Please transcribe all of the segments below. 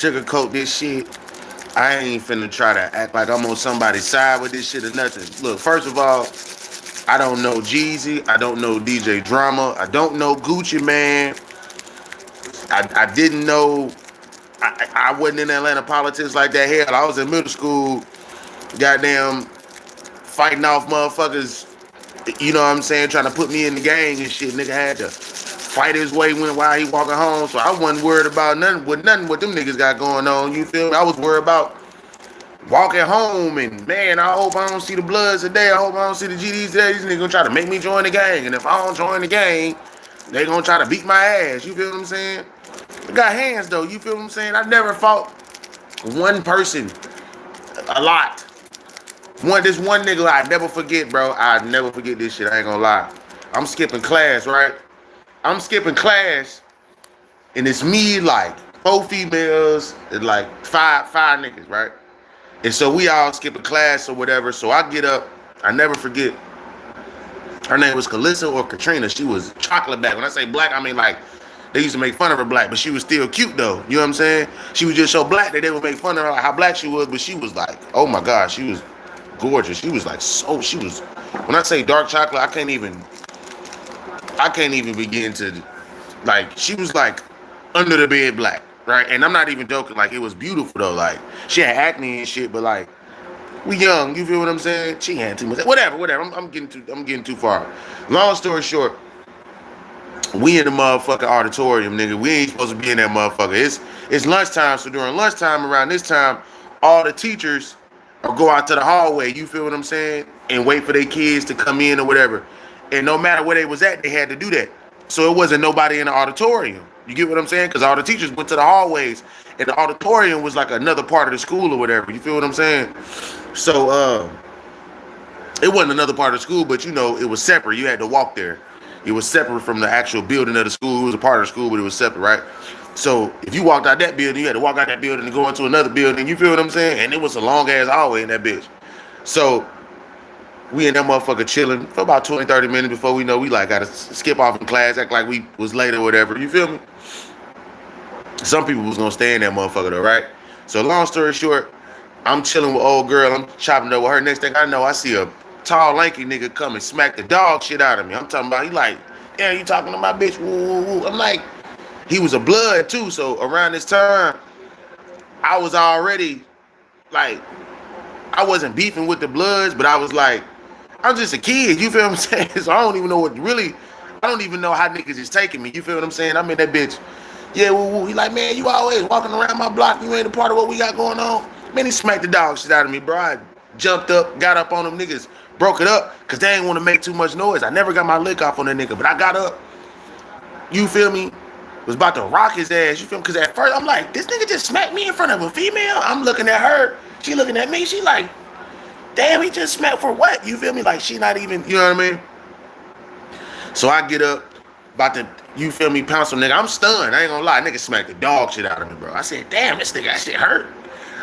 sugarcoat this shit. I ain't finna try to act like I'm on somebody's side with this shit or nothing. Look, first of all, I don't know Jeezy. I don't know DJ Drama. I don't know Gucci Man. I didn't know. I wasn't in Atlanta politics like that. Hell, I was in middle school, goddamn, fighting off motherfuckers. You know what I'm saying? Trying to put me in the gang and shit. Nigga had to fight his way while he walking home. So I wasn't worried about nothing what them niggas got going on. You feel me? I was worried about walking home and man, I hope I don't see the Bloods today. I hope I don't see the GDs today. These niggas gonna try to make me join the gang. And if I don't join the gang, they gonna try to beat my ass. You feel what I'm saying? I got hands though. You feel what I'm saying? I never fought one person a lot. This one nigga I never forget, bro. I never forget this shit. I ain't gonna lie. I'm skipping class, right? I'm skipping class, and it's me, like 4 females, and like five niggas, right? And so we all skipping class or whatever. So I get up. I never forget. Her name was Calissa or Katrina. She was chocolate black. When I say black, I mean like they used to make fun of her black, but she was still cute though. You know what I'm saying? She was just so black that they would make fun of her like how black she was, but she was like, oh my gosh, she was gorgeous. She was like she was. When I say dark chocolate, I can't even begin to, like, she was like under the bed black, right? And I'm not even joking. Like, it was beautiful though. Like, she had acne and shit, but like, we young. You feel what I'm saying? She had too much. Whatever. I'm getting too far. Long story short, we in the motherfucking auditorium, nigga. We ain't supposed to be in that motherfucker. It's lunchtime, so during lunchtime around this time, all the teachers or go out to the hallway, you feel what I'm saying? And wait for their kids to come in or whatever. And no matter where they was at, they had to do that. So it wasn't nobody in the auditorium. You get what I'm saying? Because all the teachers went to the hallways, and the auditorium was like another part of the school or whatever. You feel what I'm saying? So it wasn't another part of the school, but you know, it was separate. You had to walk there. It was separate from the actual building of the school. It was a part of the school, but it was separate, right? So if you walked out that building, you had to walk out that building and go into another building. You feel what I'm saying? And it was a long ass hallway in that bitch. So we in that motherfucker chilling for about 20, 30 minutes before we know we like gotta skip off in class, act like we was late or whatever. You feel me? Some people was gonna stay in that motherfucker though, right? So long story short, I'm chilling with old girl. I'm chopping up with her. Next thing I know, I see a tall, lanky nigga come and smack the dog shit out of me. I'm talking about, he like, damn, you talking to my bitch? Woo, woo, woo. I'm like, he was a blood too. So around this time, I was already like, I wasn't beefing with the Bloods, but I was like, I'm just a kid. You feel what I'm saying? So I don't even know I don't even know how niggas is taking me. You feel what I'm saying? I'm in that bitch. Yeah, woo, woo. He like, man, you always walking around my block. You ain't a part of what we got going on. Man, he smacked the dog shit out of me, bro. I jumped up, got up on them niggas, broke it up, because they ain't want to make too much noise. I never got my lick off on that nigga, but I got up. You feel me? Was about to rock his ass. You feel me? Because at first, I'm like, this nigga just smacked me in front of a female. I'm looking at her. She looking at me. She like, damn, he just smacked for what? You feel me? Like, she not even, you know what I mean? So I get up, about to, you feel me, pounce some nigga. I'm stunned. I ain't gonna lie. Nigga smacked the dog shit out of me, bro. I said, damn, this nigga, that shit hurt.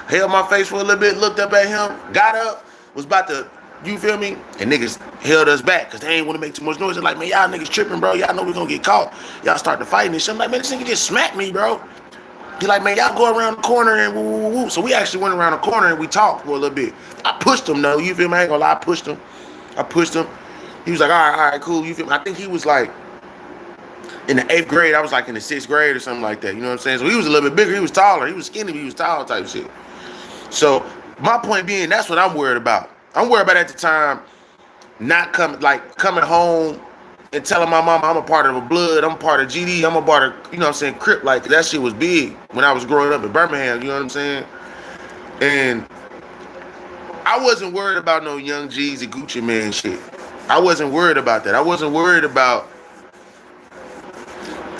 Held my face for a little bit, looked up at him, got up, was about to, you feel me? And niggas held us back because they ain't want to make too much noise. They're like, man, y'all niggas tripping, bro. Y'all know we gonna get caught. Y'all start to fight and shit. I'm like, man, this nigga just smacked me, bro. He like, man, y'all go around the corner and woo, woo, woo. So we actually went around the corner and we talked for a little bit. I pushed him, though. You feel me? I ain't gonna lie. I pushed him. He was like, all right, cool. You feel me? I think he was like in the 8th grade. I was like in the 6th grade or something like that. You know what I'm saying? So he was a little bit bigger. He was taller. He was skinny, but he was tall type shit. So my point being, that's what I'm worried about. I'm worried about at the time not coming home and telling my mama I'm a part of a Blood, I'm a part of GD, I'm a part of, you know what I'm saying, Crip. Like, that shit was big when I was growing up in Birmingham, you know what I'm saying? And I wasn't worried about no young Jeezy Gucci Man shit. I wasn't worried about that. I wasn't worried about,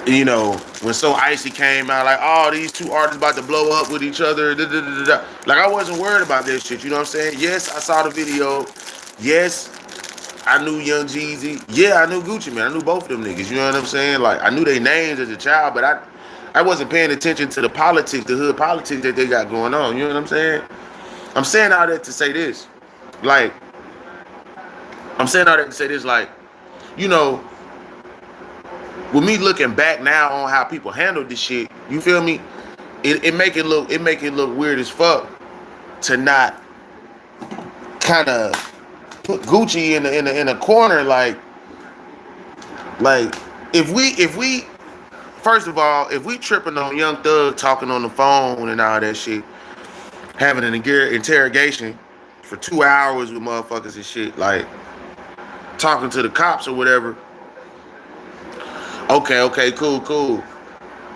you know, when So Icy came out, like, oh, these two artists about to blow up with each other. Da, da, da, da, da. Like, I wasn't worried about that shit. You know what I'm saying? Yes, I saw the video. Yes, I knew Young Jeezy. Yeah, I knew Gucci Man. I knew both of them niggas. You know what I'm saying? Like, I knew their names as a child, but I wasn't paying attention to the politics, the hood politics that they got going on. You know what I'm saying? I'm saying all that to say this. Like, like, you know, with me looking back now on how people handled this shit, you feel me? it make it look weird as fuck to not kind of put Gucci in a corner like if we first of all, if we tripping on Young Thug talking on the phone and all that shit, having an interrogation for 2 hours with motherfuckers and shit, like talking to the cops or whatever. Okay, cool.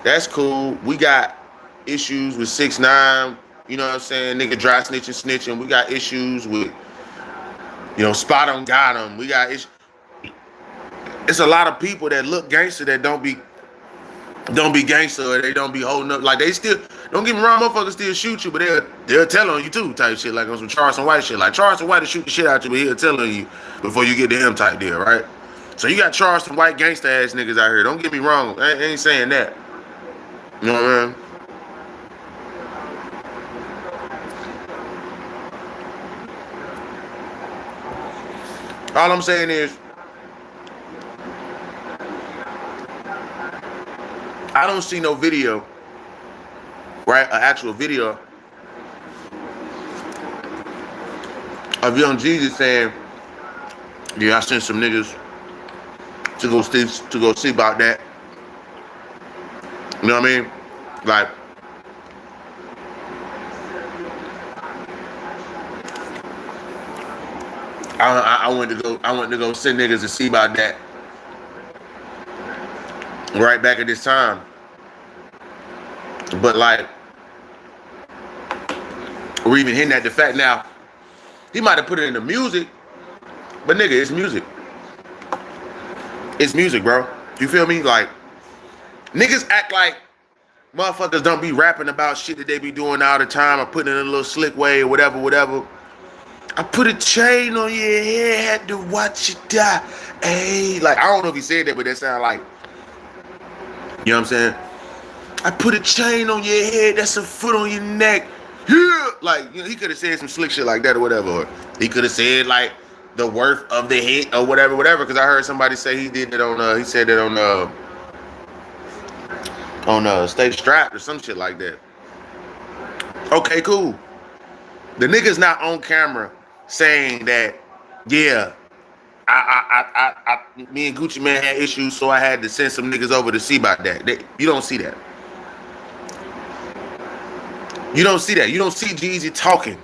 That's cool. We got issues with 6ix9ine. You know what I'm saying? Nigga dry snitching. We got issues with, Spot on got him. We got issues. It's a lot of people that look gangster that don't be gangster, or they don't be holding up. Like, they still, don't get me wrong, motherfuckers still shoot you, but they'll tell on you too, type shit, like on some Charleston White shit. Like, Charleston White will shoot the shit out you, but he'll tell on you before you get to him type deal, right? So you got Charleston White gangster ass niggas out here. Don't get me wrong, I ain't saying that. You know what I mean? All I'm saying is, I don't see no video, right? An actual video of Young Jeezy saying, "Yeah, I sent some niggas to go see about that." You know what I mean? Like, I went to go send niggas to see about that right back at this time. But like, we're even hinting at the fact now, he might have put it in the music, but nigga, it's music. It's music, bro. You feel me? Like, niggas act like motherfuckers don't be rapping about shit that they be doing all the time, or putting it in a little slick way or whatever. I put a chain on your head, had to watch you die. Hey, like, I don't know if he said that, but that sound like, you know what I'm saying? I put a chain on your head, that's a foot on your neck. Yeah, like, he could have said some slick shit like that or whatever. Or he could have said like the worth of the hit or whatever. Because I heard somebody say he did it on. He said that on Stay Strapped or some shit like that. Okay, cool. The nigga's not on camera saying that. Yeah, me and Gucci Man had issues, so I had to send some niggas over to see about that. You don't see that. You don't see that. You don't see Jeezy talking.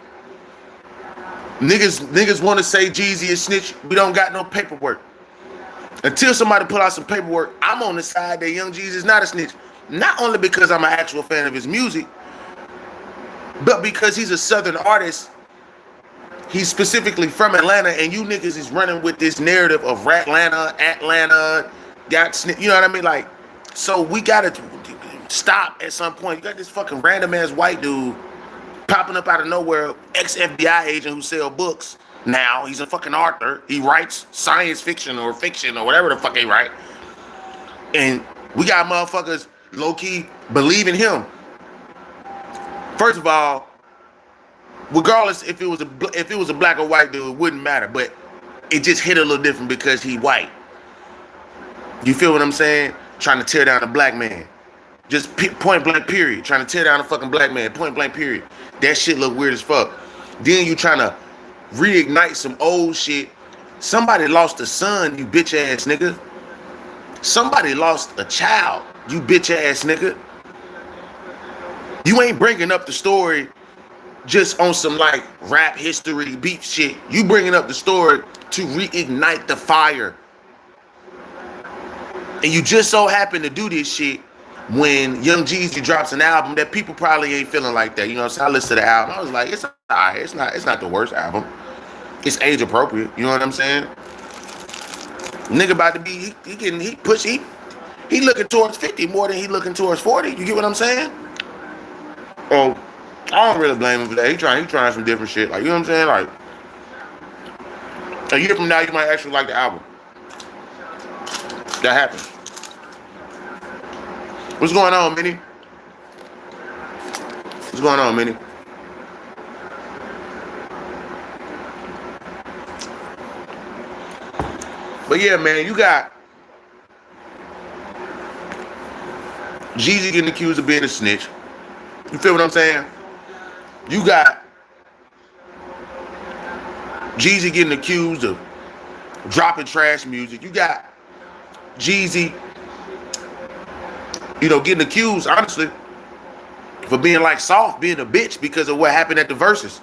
Niggas want to say Jeezy is snitch. We don't got no paperwork. Until somebody put out some paperwork, I'm on the side that Young Jeezy is not a snitch. Not only because I'm an actual fan of his music, but because he's a Southern artist. He's specifically from Atlanta, and you niggas is running with this narrative of Atlanta, got snitch. You know what I mean? Like, so we gotta stop at some point. You got this fucking random ass white dude popping up out of nowhere, ex-FBI agent who sell books. Now he's a fucking author. He writes science fiction or whatever the fuck he write. And we got motherfuckers low-key believing him. First of all, regardless if it was a black or white dude, it wouldn't matter. But it just hit a little different because he white. You feel what I'm saying? Trying to tear down a black man. Just point blank period. Trying to tear down a fucking black man. Point blank period. That shit look weird as fuck. Then you trying to reignite some old shit. Somebody lost a son, you bitch ass nigga. Somebody lost a child, you bitch ass nigga. You ain't bringing up the story just on some like rap history beef shit. You bringing up the story to reignite the fire. And you just so happen to do this shit when Young Jeezy drops an album that people probably ain't feeling like that. You know what I'm saying? I listened to the album. I was like, it's alright. It's not the worst album. It's age appropriate. You know what I'm saying? Nigga about to be he looking towards 50 more than he looking towards 40. You get what I'm saying? Oh, I don't really blame him for that. He trying some different shit. Like, you know what I'm saying? Like, a year from now you might actually like the album. That happens. What's going on, Minnie? What's going on, Minnie? But yeah, man, you got Jeezy getting accused of being a snitch. You feel what I'm saying? You got Jeezy getting accused of dropping trash music. You got Jeezy, getting accused, honestly, for being like soft, being a bitch because of what happened at the verses.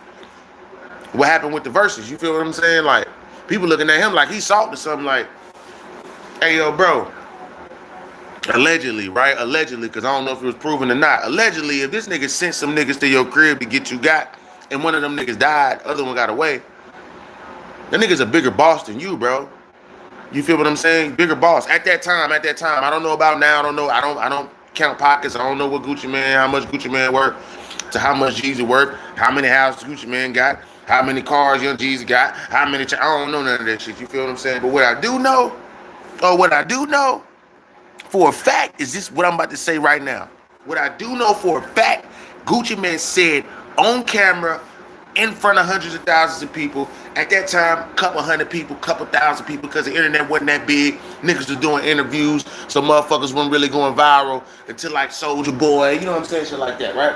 What happened with the verses? You feel what I'm saying? Like, people looking at him like he's soft or something. Like, hey, yo, bro. Allegedly, right? Allegedly, because I don't know if it was proven or not. Allegedly, if this nigga sent some niggas to your crib to get you got, and one of them niggas died, other one got away, that nigga's a bigger boss than you, bro. You feel what I'm saying? Bigger boss. At that time. I don't know about now. I don't know. I don't count pockets. I don't know what Gucci Mane, how much Gucci Mane worth, to how much Jeezy worth, how many houses Gucci Mane got, how many cars Young Jeezy got, how many. I don't know none of that shit. You feel what I'm saying? But what I do know, for a fact, is this what I'm about to say right now. What I do know for a fact, Gucci Mane said on camera, in front of hundreds of thousands of people. At that time, couple hundred people, couple thousand people, because the internet wasn't that big. Niggas was doing interviews, so motherfuckers weren't really going viral until like Soulja Boy, you know what I'm saying? Shit like that, right?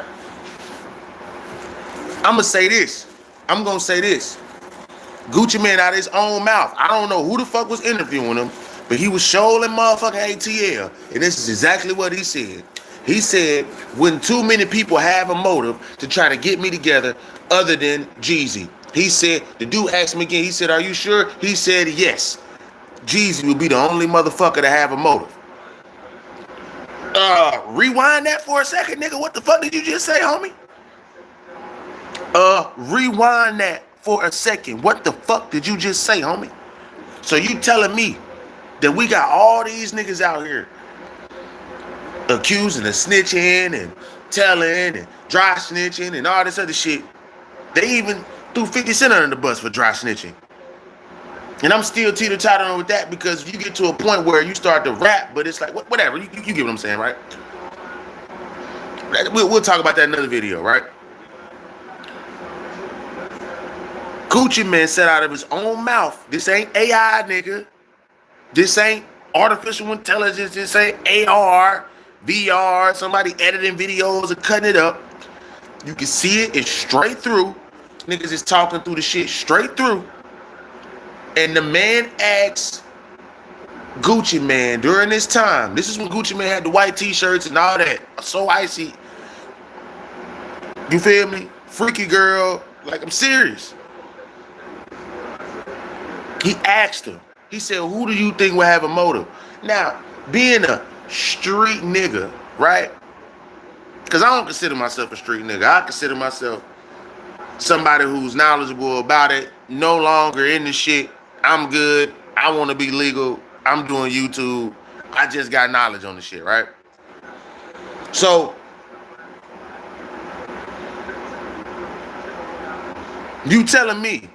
I'm gonna say this. Gucci Mane out of his own mouth. I don't know who the fuck was interviewing him, but he was showing motherfucking ATL. And this is exactly what he said. He said, when too many people have a motive to try to get me together other than Jeezy. He said, the dude asked me again, he said, are you sure? He said, yes. Jeezy will be the only motherfucker to have a motive. Rewind that for a second, nigga. What the fuck did you just say, homie? Rewind that for a second. What the fuck did you just say, homie? So you telling me that we got all these niggas out here accusing of snitching and telling and dry snitching and all this other shit. They even threw 50 Cent under the bus for dry snitching. And I'm still teeter-tottering with that, because you get to a point where you start to rap, but it's like, whatever. You get what I'm saying, right? We'll talk about that in another video, right? Gucci Mane said out of his own mouth, this ain't AI, nigga. This ain't artificial intelligence. This ain't AR, VR, somebody editing videos and cutting it up. You can see it. It's straight through. Niggas is talking through the shit straight through. And the man asks Gucci Mane during this time. This is when Gucci Mane had the white t-shirts and all that. So icy. You feel me? Freaky girl. Like, I'm serious. He asked him. He said, who do you think will have a motive? Now, being a street nigga, right? Because I don't consider myself a street nigga. I consider myself somebody who's knowledgeable about it, no longer in the shit. I'm good. I want to be legal. I'm doing YouTube. I just got knowledge on the shit, right? So, you telling me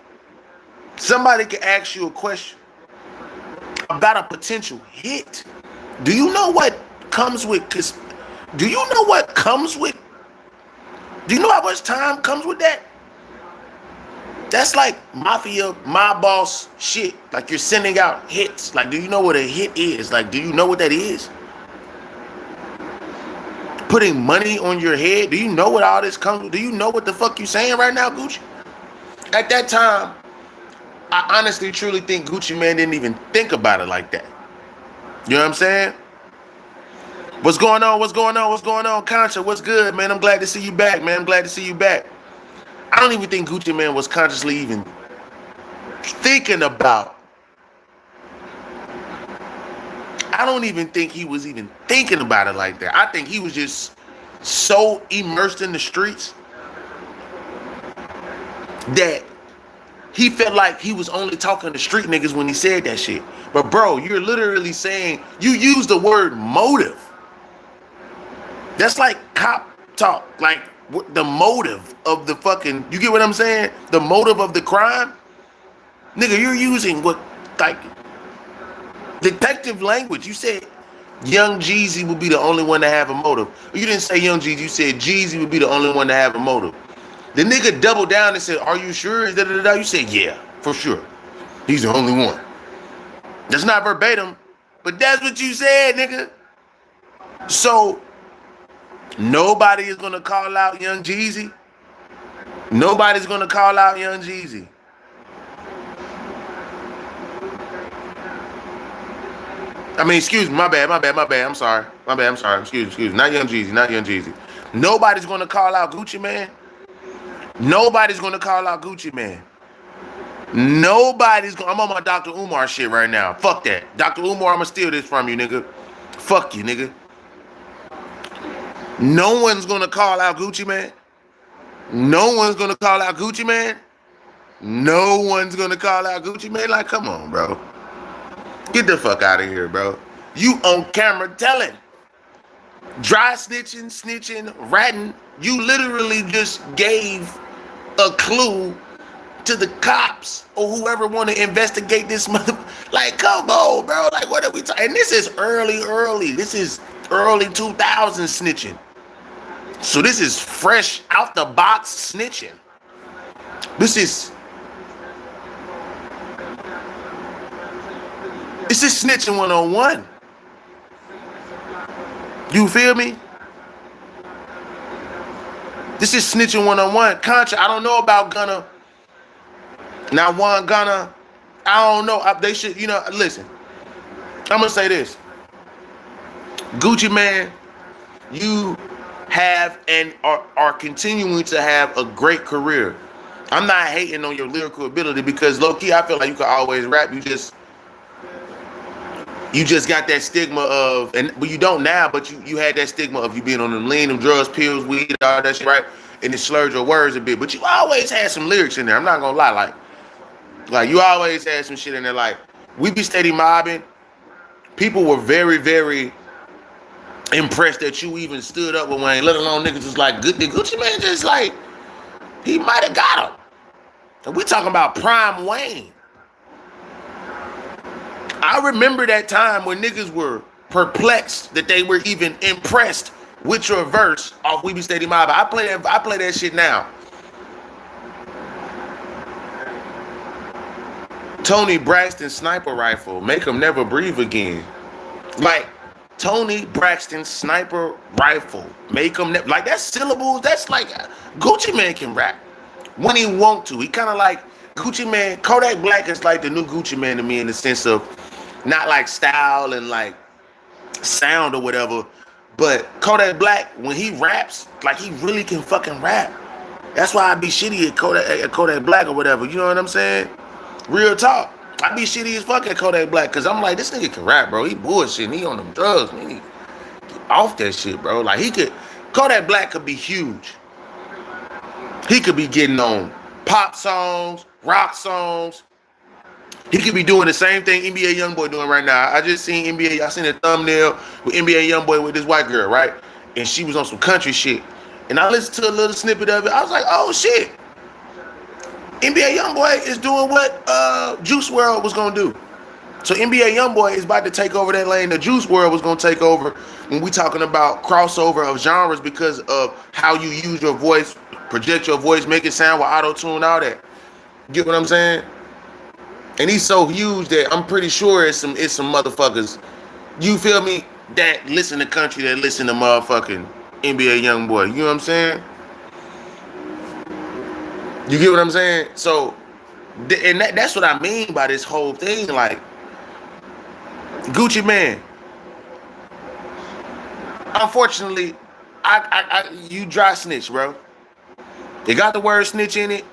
somebody can ask you a question about a potential hit? Do you know what comes with this? Do you know what comes with? Do you know how much time comes with that? That's like mafia, mob boss shit. Like, you're sending out hits. Like, do you know what a hit is? Like, do you know what that is? Putting money on your head. Do you know what all this comes with? Do you know what the fuck you saying right now, Gucci? At that time, I honestly, truly think Gucci Mane didn't even think about it like that. You know what I'm saying? What's going on, Concha? What's good, man? I'm glad to see you back, man. I don't even think Gucci Mane was consciously even thinking about. I don't even think he was even thinking about it like that. I think he was just so immersed in the streets that he felt like he was only talking to street niggas when he said that shit. But bro, you're literally saying, you use the word motive. That's like cop talk. Like, the motive of the fucking, you get what I'm saying? The motive of the crime? Nigga, you're using what, like, detective language. You said Young Jeezy would be the only one to have a motive. You didn't say Young Jeezy, you said Jeezy would be the only one to have a motive. The nigga doubled down and said, are you sure? You said, yeah, for sure. He's the only one. That's not verbatim, but that's what you said, nigga. So, Nobody is gonna call out Young Jeezy. Nobody's gonna call out Young Jeezy. I mean, excuse me, my bad. I'm sorry. I'm sorry. Excuse me. Not Young Jeezy, not Young Jeezy. Nobody's gonna call out Gucci Man. Nobody's gonna call out Gucci Man. Nobody's gonna. I'm on my Dr. Umar shit right now. Fuck that. Dr. Umar, I'ma steal this from you, nigga. Fuck you, nigga. No one's gonna call out Gucci Man. No one's gonna call out Gucci Man. No one's gonna call out Gucci Man. Like, come on, bro. Get the fuck out of here, bro. You on camera telling. Dry snitching, ratting. You literally just gave a clue to the cops or whoever want to investigate this mother. Like, come on, bro. Like, what are we talking? And this is early. This is early 2000s snitching. So this is fresh out the box snitching. This is snitching 101. You feel me? This is snitching 101. Contra, I don't know about Gunna. Now one Gunna, I don't know. They should, listen. I'm gonna say this. Gucci Man, you have and are continuing to have a great career. I'm not hating on your lyrical ability because low key, I feel like you can always rap. You just got that stigma of, but you don't now, but you had that stigma of you being on them lean, them drugs, pills, weed, all that shit, right? And it slurred your words a bit, but you always had some lyrics in there. I'm not gonna lie, like you always had some shit in there. Like we be steady mobbing. People were very, very impressed that you even stood up with Wayne, let alone niggas just like good. The Gucci Man just like he might have got him. And we talking about prime Wayne. I remember that time when niggas were perplexed that they were even impressed with your verse off We Be Steady Mob. I play that shit now. Tony Braxton sniper rifle, make him never breathe again. Like Tony Braxton sniper rifle, make him like that's syllables. That's like Gucci Man can rap when he want to. He kind of like Gucci Man. Kodak Black is like the new Gucci Man to me in the sense of not like style and like sound or whatever, but Kodak Black when he raps, like he really can fucking rap. That's why I be shitty at Kodak Black or whatever. You know what I'm saying? Real talk. I be shitty as fuck at Kodak Black because I'm like, this nigga can rap, bro. He bullshitting. He on them drugs, man. He off that shit, bro. Like Kodak Black could be huge. He could be getting on pop songs, rock songs. He could be doing the same thing NBA Youngboy doing right now. I just seen I seen a thumbnail with NBA Youngboy with this white girl, right? And she was on some country shit. And I listened to a little snippet of it. I was like, oh shit. NBA Youngboy is doing what Juice WRLD was gonna do. So NBA Youngboy is about to take over that lane that Juice WRLD was gonna take over when we talking about crossover of genres because of how you use your voice, project your voice, make it sound with auto-tune, all that. Get what I'm saying? And he's so huge that I'm pretty sure it's some motherfuckers, you feel me, that listen to country, that listen to motherfucking NBA Youngboy. You know what I'm saying? You get what I'm saying? So, and that's what I mean by this whole thing. Like, Gucci Man, unfortunately, you dry snitch, bro. They got the word snitch in it.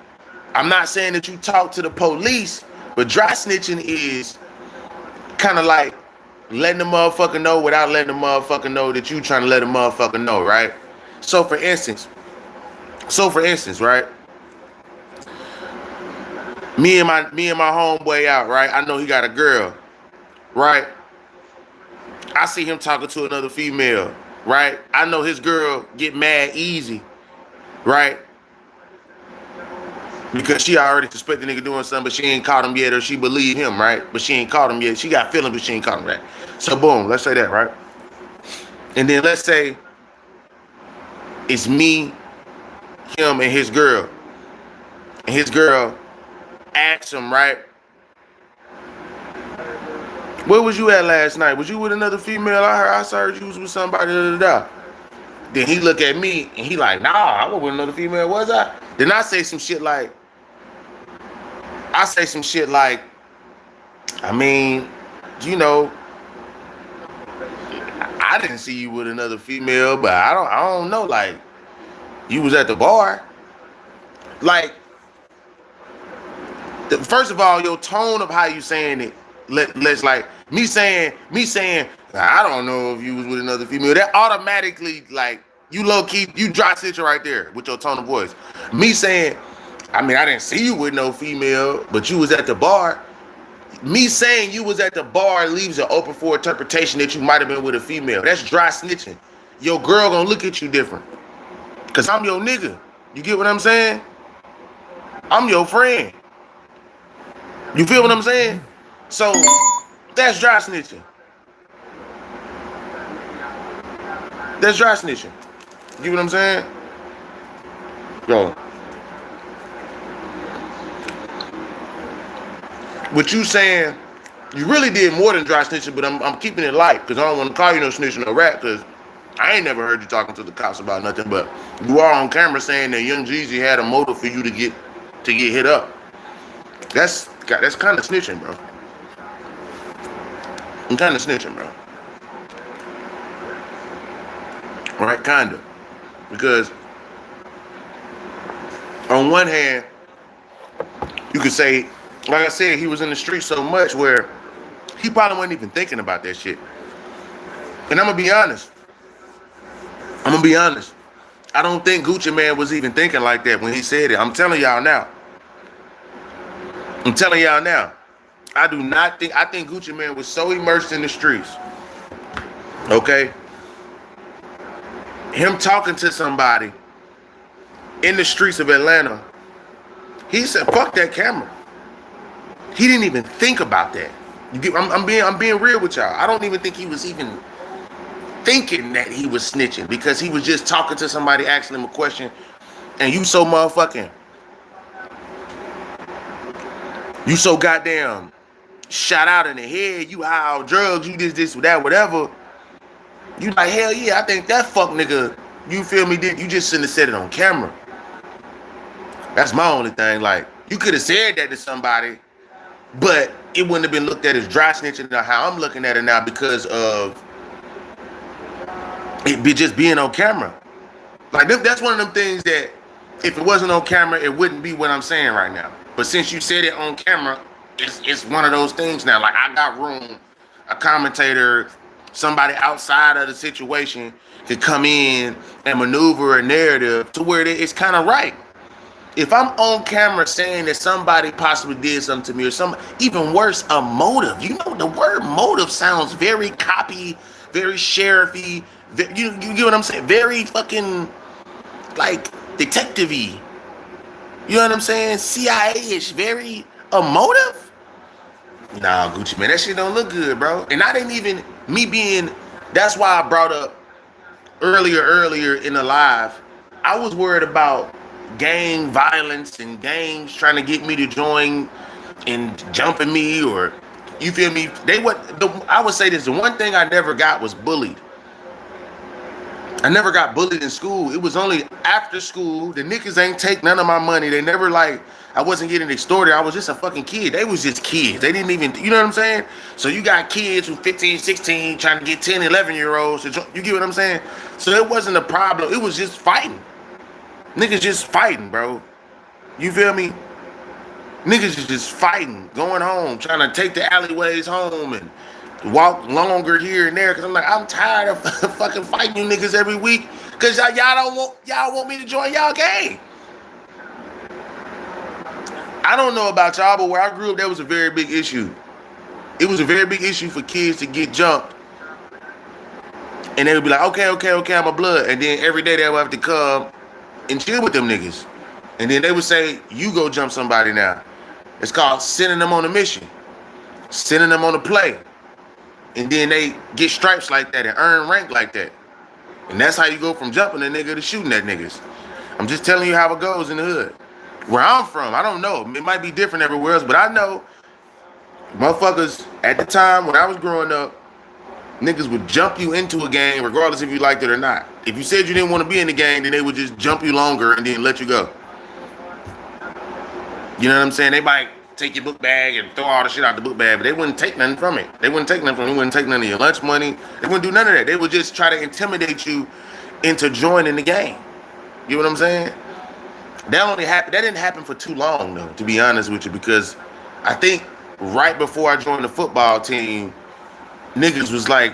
I'm not saying that you talk to the police, but dry snitching is kind of like letting the motherfucker know without letting the motherfucker know that you trying to let the motherfucker know, right? So for instance, right? Me and my homeboy out, right? I know he got a girl, right? I see him talking to another female, right? I know his girl get mad easy, right? Because she already suspect the nigga doing something, but she ain't caught him yet, or she believe him, right? But she ain't caught him yet. She got feelings, but she ain't caught him, right? So boom, let's say that, right? And then let's say it's me, him, and his girl. And his girl asks him, right? Where was you at last night? Was you with another female? I heard you was with somebody. Da, da, da. Then he look at me and he like, nah, I wasn't with another female, was I? Then I say some shit like, I mean, you know, I didn't see you with another female, but I don't know, like, you was at the bar. Like, first of all, your tone of how you saying it, let's like me saying, I don't know if you was with another female. That automatically, like, you low key, you dry snitching right there with your tone of voice. Me saying, I mean, I didn't see you with no female, but you was at the bar. Me saying you was at the bar leaves it open for interpretation that you might have been with a female. That's dry snitching. Your girl gonna look at you different. Cause I'm your nigga. You get what I'm saying? I'm your friend. You feel what I'm saying? So that's dry snitching. That's dry snitching. You get what I'm saying? Yo. What you saying, you really did more than dry snitching, but I'm keeping it light because I don't want to call you no snitch or no rat because I ain't never heard you talking to the cops about nothing, but you are on camera saying that young Jeezy had a motive for you to get hit up. That's kind of snitching, bro. I'm kind of snitching, bro. Right, kind of. Because on one hand, you could say, like I said, he was in the street so much where he probably wasn't even thinking about that shit. And I'm gonna be honest. I don't think Gucci Man was even thinking like that when he said it. I'm telling y'all now. I do not think, I think Gucci Man was so immersed in the streets. Okay? Him talking to somebody in the streets of Atlanta, he said, fuck that camera. He didn't even think about that. You get, I'm being real with y'all. I don't even think he was even thinking that he was snitching because he was just talking to somebody, asking him a question, and you so goddamn shot out in the head, you high on drugs, you this, that, whatever. You like, hell yeah, I think that fuck nigga, you feel me, you just shouldn't have said it on camera. That's my only thing. Like, you could have said that to somebody, but it wouldn't have been looked at as dry snitching or how I'm looking at it now because of it be just being on camera. Like, that's one of them things that if it wasn't on camera, it wouldn't be what I'm saying right now. But since you said it on camera, it's one of those things now. Like, I got room, a commentator, somebody outside of the situation could come in and maneuver a narrative to where it's kind of right. If I'm on camera saying that somebody possibly did something to me or even worse, a motive. You know, the word motive sounds very copy, very sheriffy. You get what I'm saying? Very fucking, like, detective-y. You know what I'm saying? CIA-ish. Very, a motive? Nah, Gucci, man, that shit don't look good, bro. And I didn't even, that's why I brought up earlier in the live, I was worried about gang violence and gangs trying to get me to join and jumping me, or, you feel me? I would say this, the one thing I never got was bullied. I never got bullied in school. It was only after school. The niggas ain't take none of my money. They never, like, I wasn't getting extorted. I was just a fucking kid. They was just kids. They didn't even, you know what I'm saying? So you got kids who 15, 16 trying to get 10, 11-year-olds. You get what I'm saying? So it wasn't a problem. It was just fighting. Niggas just fighting, bro. You feel me? Niggas is just fighting, going home, trying to take the alleyways home and walk longer here and there. Cause I'm like, I'm tired of fucking fighting you niggas every week. Cause y'all want me to join y'all gang. I don't know about y'all, but where I grew up, that was a very big issue. It was a very big issue for kids to get jumped. And they would be like, okay, I'm a blood. And then every day they would have to come and chill with them niggas. And then they would say, you go jump somebody now. It's called sending them on a mission. Sending them on a play. And then they get stripes like that and earn rank like that. And that's how you go from jumping a nigga to shooting at niggas. I'm just telling you how it goes in the hood. Where I'm from, I don't know. It might be different everywhere else, but I know motherfuckers at the time when I was growing up, niggas would jump you into a gang regardless if you liked it or not. If you said you didn't want to be in the gang, then they would just jump you longer and then let you go. You know what I'm saying? They might take your book bag and throw all the shit out the book bag, but they wouldn't take nothing from it. They wouldn't take nothing from it. They wouldn't take none of your lunch money. They wouldn't do none of that. They would just try to intimidate you into joining the gang. You know what I'm saying? That only happened. That didn't happen for too long, though, to be honest with you, because I think right before I joined the football team, niggas was like,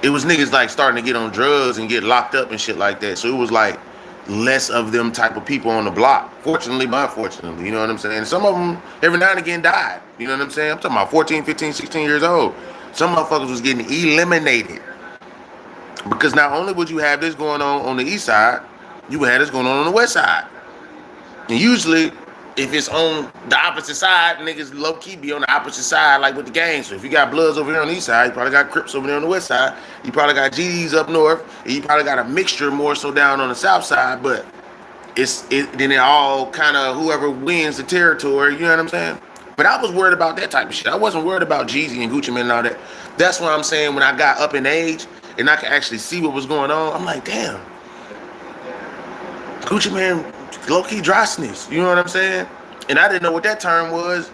it was niggas like starting to get on drugs and get locked up and shit like that. So it was like less of them type of people on the block. Fortunately, but unfortunately, you know what I'm saying? Some of them every now and again died. You know what I'm saying? I'm talking about 14, 15, 16 years old. Some motherfuckers was getting eliminated. Because not only would you have this going on the east side, you would have this going on the west side. And usually, if it's on the opposite side, niggas low-key be on the opposite side, like with the gang. So if you got Bloods over here on the east side, you probably got Crips over there on the west side. You probably got GDs up north, and you probably got a mixture more so down on the south side. But then it all kind of whoever wins the territory, you know what I'm saying? But I was worried about that type of shit. I wasn't worried about Jeezy and Gucci Mane and all that. That's what I'm saying. When I got up in age and I could actually see what was going on, I'm like, damn, Gucci Mane low-key dry snitch. You know what I'm saying? And I didn't know what that term was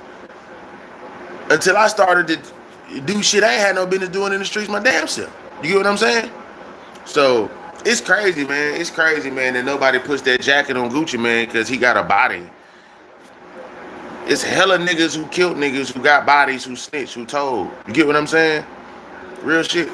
until I started to do shit I ain't had no business doing in the streets my damn self. You get what I'm saying? So it's crazy, man. It's crazy, man, that nobody puts that jacket on Gucci Mane because he got a body. It's hella niggas who killed niggas who got bodies who snitched, who told. You get what I'm saying? Real shit.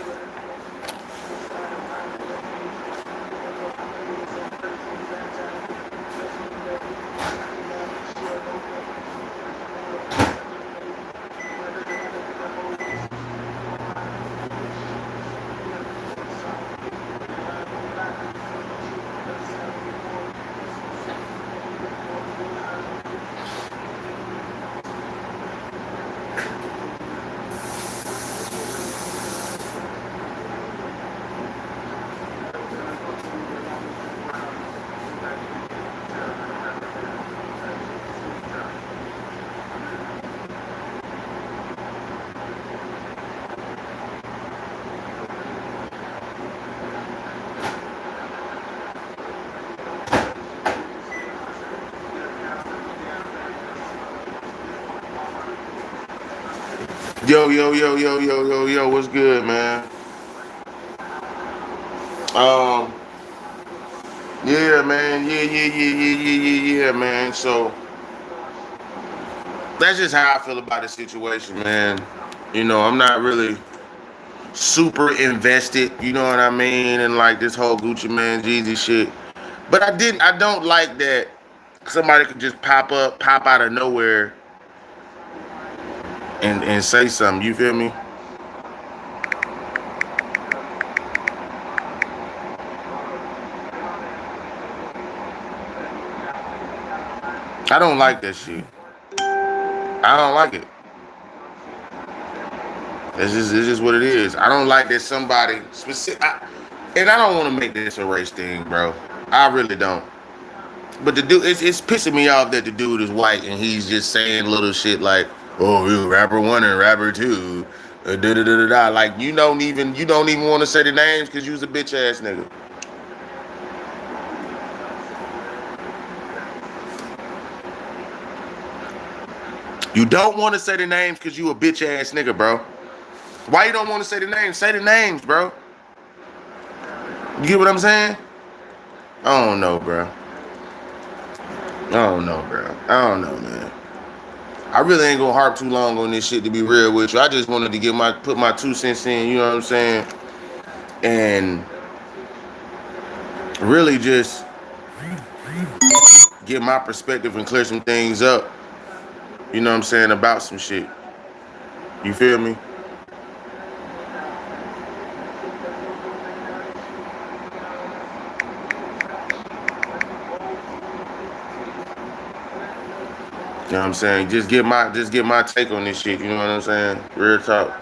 Yo, yo, yo, yo, yo, yo, yo, what's good, man? Um, yeah, man, yeah, man. So that's just how I feel about the situation, man. You know, I'm not really super invested, you know what I mean, and like this whole Gucci Mane Jeezy shit. But I don't like that somebody could just pop out of nowhere and say something. You feel me? I don't like that shit. I don't like it. It's just what it is. I don't like that somebody specific, and I don't want to make this a race thing, bro. I really don't. But the dude, it's pissing me off that the dude is white and he's just saying little shit like, "Oh, you rapper one and rapper two, da da da da da." Like you don't even want to say the names because you was a bitch ass nigga. You don't want to say the names because you a bitch ass nigga, bro. Why you don't want to say the names? Say the names, bro. You get what I'm saying? I don't know, bro. I don't know, bro. I don't know, man. I really ain't gonna harp too long on this shit to be real with you. I just wanted to put my 2 cents in, you know what I'm saying? And really just get my perspective and clear some things up, you know what I'm saying, about some shit. You feel me? You know what I'm saying? Just get my take on this shit, you know what I'm saying? Real talk.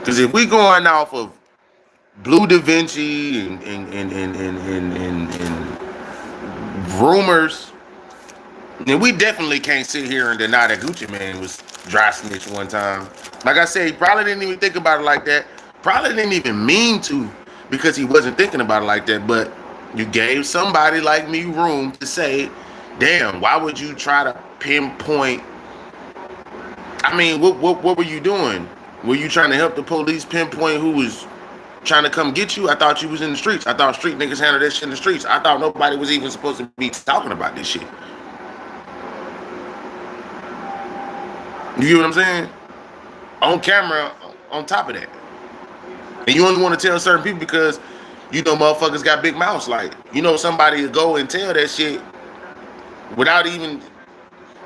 Cause if we going off of Blue Da Vinci and rumors. And we definitely can't sit here and deny that Gucci Man was dry snitch one time. Like I said, he probably didn't even think about it like that. Probably didn't even mean to because he wasn't thinking about it like that. But you gave somebody like me room to say, damn, why would you try to pinpoint? I mean, what were you doing? Were you trying to help the police pinpoint who was trying to come get you? I thought you was in the streets. I thought street niggas handled that shit in the streets. I thought nobody was even supposed to be talking about this shit. You get what I'm saying? On camera, on top of that. And you only want to tell certain people because you know motherfuckers got big mouths. Like, you know somebody to go and tell that shit without even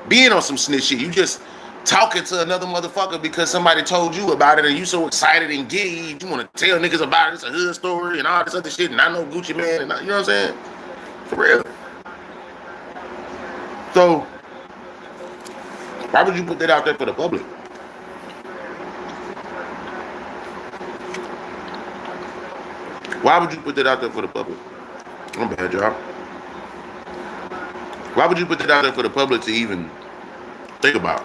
being on some snitch shit. You just talking to another motherfucker because somebody told you about it and you so excited and giddy. You want to tell niggas about it. It's a hood story and all this other shit. And I know Gucci Man. And you know what I'm saying? For real. So, why would you put that out there for the public? Why would you put that out there for the public? I'm bad, y'all. Why would you put that out there for the public to even think about?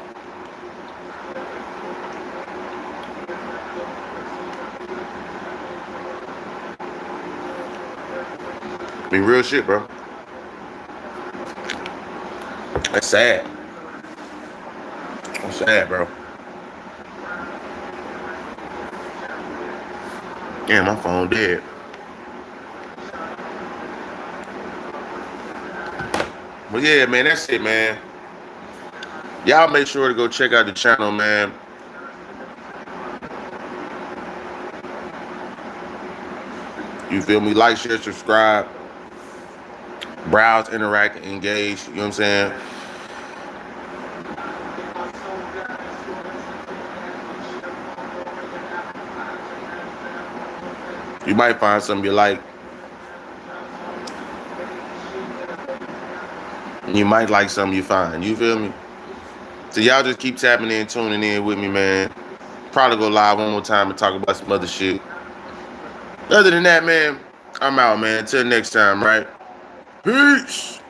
I mean, real shit, bro. That's sad. That's sad, bro. Damn, my phone dead. But yeah, man, that's it, man. Y'all make sure to go check out the channel, man. You feel me? Like, share, subscribe, browse, interact, engage. You know what I'm saying? You might find something you like. You might like something you find. You feel me? So y'all just keep tapping in, tuning in with me, man. Probably go live one more time and talk about some other shit. Other than that, man, I'm out, man. Until next time, right? Peace.